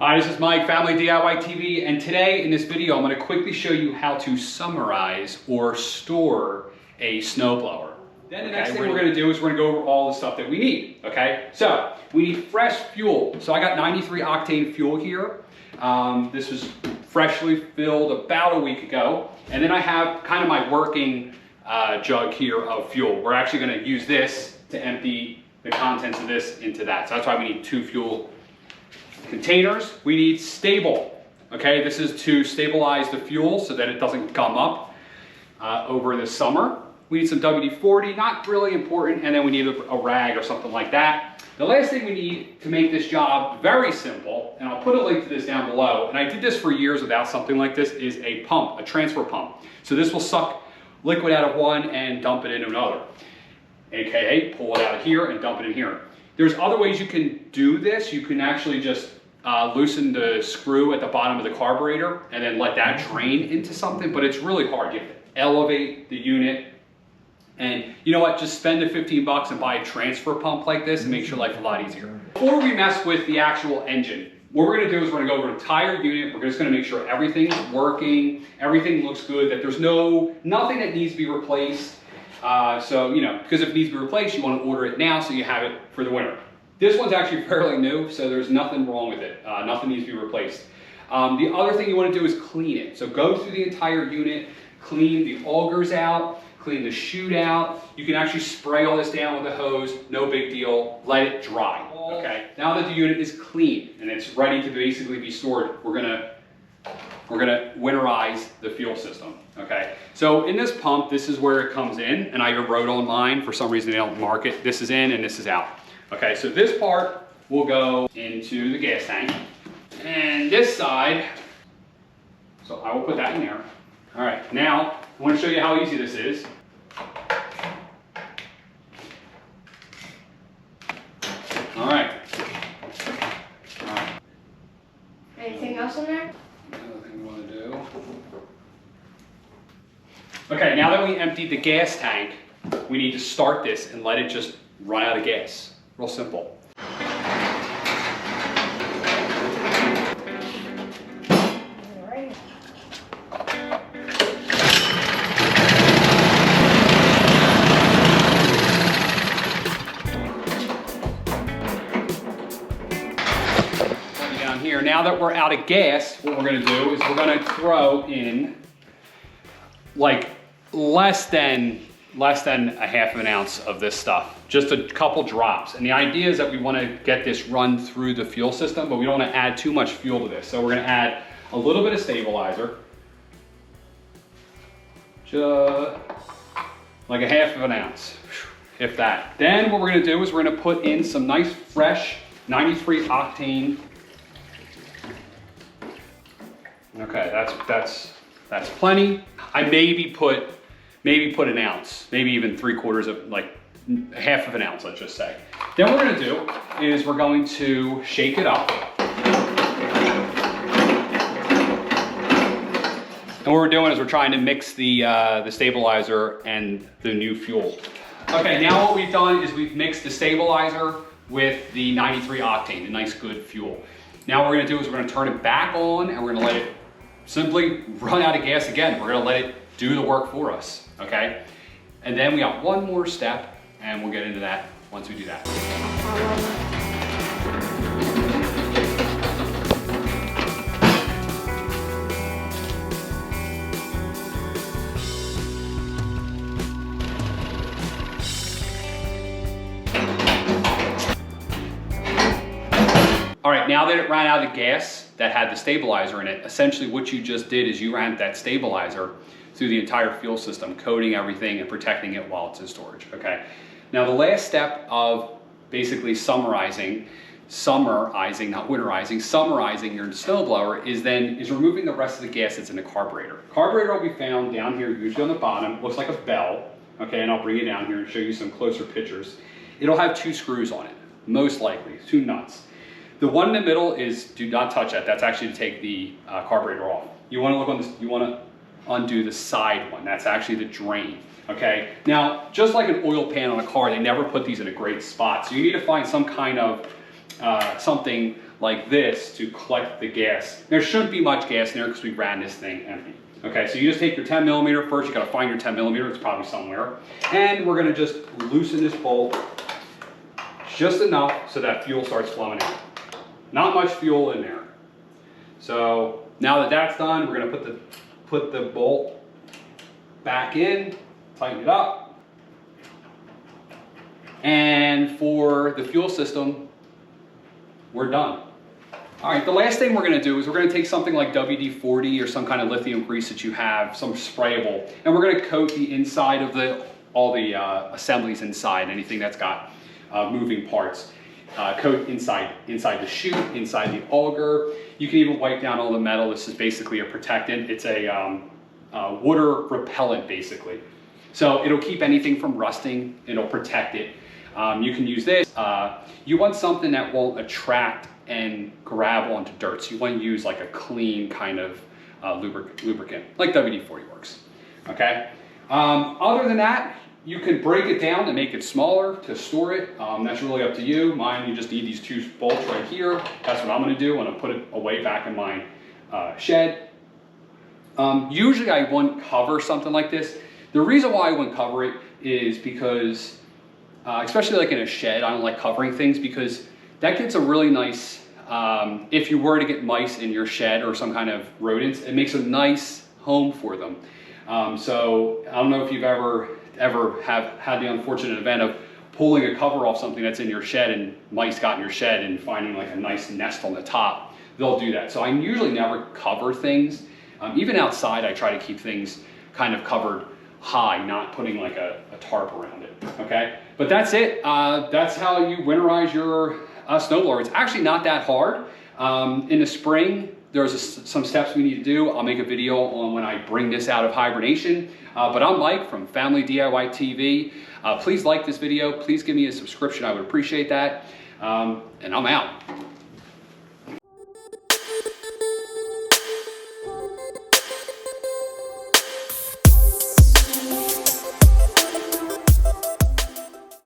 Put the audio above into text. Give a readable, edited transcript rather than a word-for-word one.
Hi, this is Mike, Family DIY TV, and today in this video I'm going to quickly show you how to summarize or store a snowblower. Then the next thing we're going to do is we're going to go over all the stuff that we need, okay? So, we need fresh fuel. So I got 93 octane fuel here. This was freshly filled about a week ago. And then I have kind of my working jug here of fuel. We're actually going to use this to empty the contents of this into that. So that's why we need 2 fuel containers. We need stable, okay? This is to stabilize the fuel so that it doesn't gum up over the summer. We need some WD-40, not really important, and then we need a rag or something like that. The last thing we need to make this job very simple, and I'll put a link to this down below, and I did this for years without something like this, is a pump, a transfer pump. So this will suck liquid out of one and dump it into another, AKA pull it out of here and dump it in here. There's other ways you can do this. You can actually just loosen the screw at the bottom of the carburetor and then let that drain into something, but it's really hard. You have to elevate the unit. And you know what, just spend the 15 bucks and buy a transfer pump like this and makes your life a lot easier. Before we mess with the actual engine, what we're gonna do is we're gonna go over the entire unit. We're just gonna make sure everything's working, everything looks good, that there's nothing that needs to be replaced. So, you know, because if it needs to be replaced, you wanna order it now so you have it for the winter. This one's actually fairly new, so there's nothing wrong with it. Nothing needs to be replaced. The other thing you wanna do is clean it. So go through the entire unit, clean the augers out, clean the chute out. You can actually spray all this down with a hose, no big deal. Let it dry, okay? Now that the unit is clean and it's ready to basically be stored, we're gonna winterize the fuel system, okay? So in this pump, this is where it comes in, and I wrote on mine, for some reason they don't mark it. This is in and this is out. Okay, so this part will go into the gas tank, and this side, so I will put that in there. All right, now I want to show you how easy this is. All right. Anything else in there? Another thing we want to do. Okay, now that we emptied the gas tank, we need to start this and let it just run out of gas. Real simple. Down here, now that we're out of gas, what we're going to do is we're going to throw in like less than a half of an ounce of this stuff, just a couple drops. And the idea is that we want to get this run through the fuel system, but we don't want to add too much fuel to this. So we're going to add a little bit of stabilizer, just like a half of an ounce, if that. Then what we're going to do is we're going to put in some nice fresh 93 octane. Okay, that's plenty. I maybe put an ounce, maybe even 3/4 of, like half of an ounce, let's just say. Then what we're gonna do is we're going to shake it up. And what we're doing is we're trying to mix the stabilizer and the new fuel. Okay, now what we've done is we've mixed the stabilizer with the 93 octane, the nice good fuel. Now what we're gonna do is we're gonna turn it back on and we're gonna let it simply run out of gas again. We're gonna let it do the work for us, okay? And then we got one more step, and we'll get into that once we do that. All right, now that it ran out of gas that had the stabilizer in it, essentially what you just did is you ran that stabilizer through the entire fuel system, coating everything and protecting it while it's in storage, okay? Now the last step of basically summarizing, not winterizing, summarizing your snowblower is removing the rest of the gas that's in the carburetor. Carburetor will be found down here, usually on the bottom, looks like a bell, okay? And I'll bring it down here and show you some closer pictures. It'll have 2 screws on it, most likely, 2 nuts. The one in the middle is, do not touch that. That's actually to take the carburetor off. You want to look on this, you want to undo the side one. That's actually the drain, okay? Now, just like an oil pan on a car, they never put these in a great spot. So you need to find some kind of something like this to collect the gas. There shouldn't be much gas in there because we ran this thing empty. Okay, so you just take your 10 millimeter. First, you gotta find your 10 millimeter. It's probably somewhere. And we're gonna just loosen this bolt just enough so that fuel starts flowing out. Not much fuel in there. So now that that's done, we're gonna put the bolt back in, tighten it up. And for the fuel system, we're done. All right, the last thing we're gonna do is we're gonna take something like WD-40 or some kind of lithium grease that you have, some sprayable, and we're gonna coat the inside of all the assemblies inside, anything that's got moving parts. Coat inside the chute, inside the auger. You can even wipe down all the metal. This is basically a protectant. It's a water repellent, basically. So it'll keep anything from rusting. It'll protect it. You can use this. You want something that won't attract and grab onto dirt. So you want to use like a clean kind of lubricant, like WD-40 works. Okay. Other than that, you can break it down and make it smaller to store it. That's really up to you. Mine, you just need these 2 bolts right here. That's what I'm gonna do. I'm gonna put it away back in my shed. Usually I wouldn't cover something like this. The reason why I wouldn't cover it is because, especially like in a shed, I don't like covering things because that gets a really nice, if you were to get mice in your shed or some kind of rodents, it makes a nice home for them. So I don't know if you've ever have had the unfortunate event of pulling a cover off something that's in your shed and mice got in your shed and finding like a nice nest on the top. They'll do that. So I usually never cover things. Even outside, I try to keep things kind of covered high, not putting like a tarp around it, okay? But that's it. That's how you winterize your snowblower. It's actually not that hard. In the spring, there's some steps we need to do. I'll make a video on when I bring this out of hibernation. But I'm Mike from Family DIY TV. Please like this video. Please give me a subscription. I would appreciate that. And I'm out.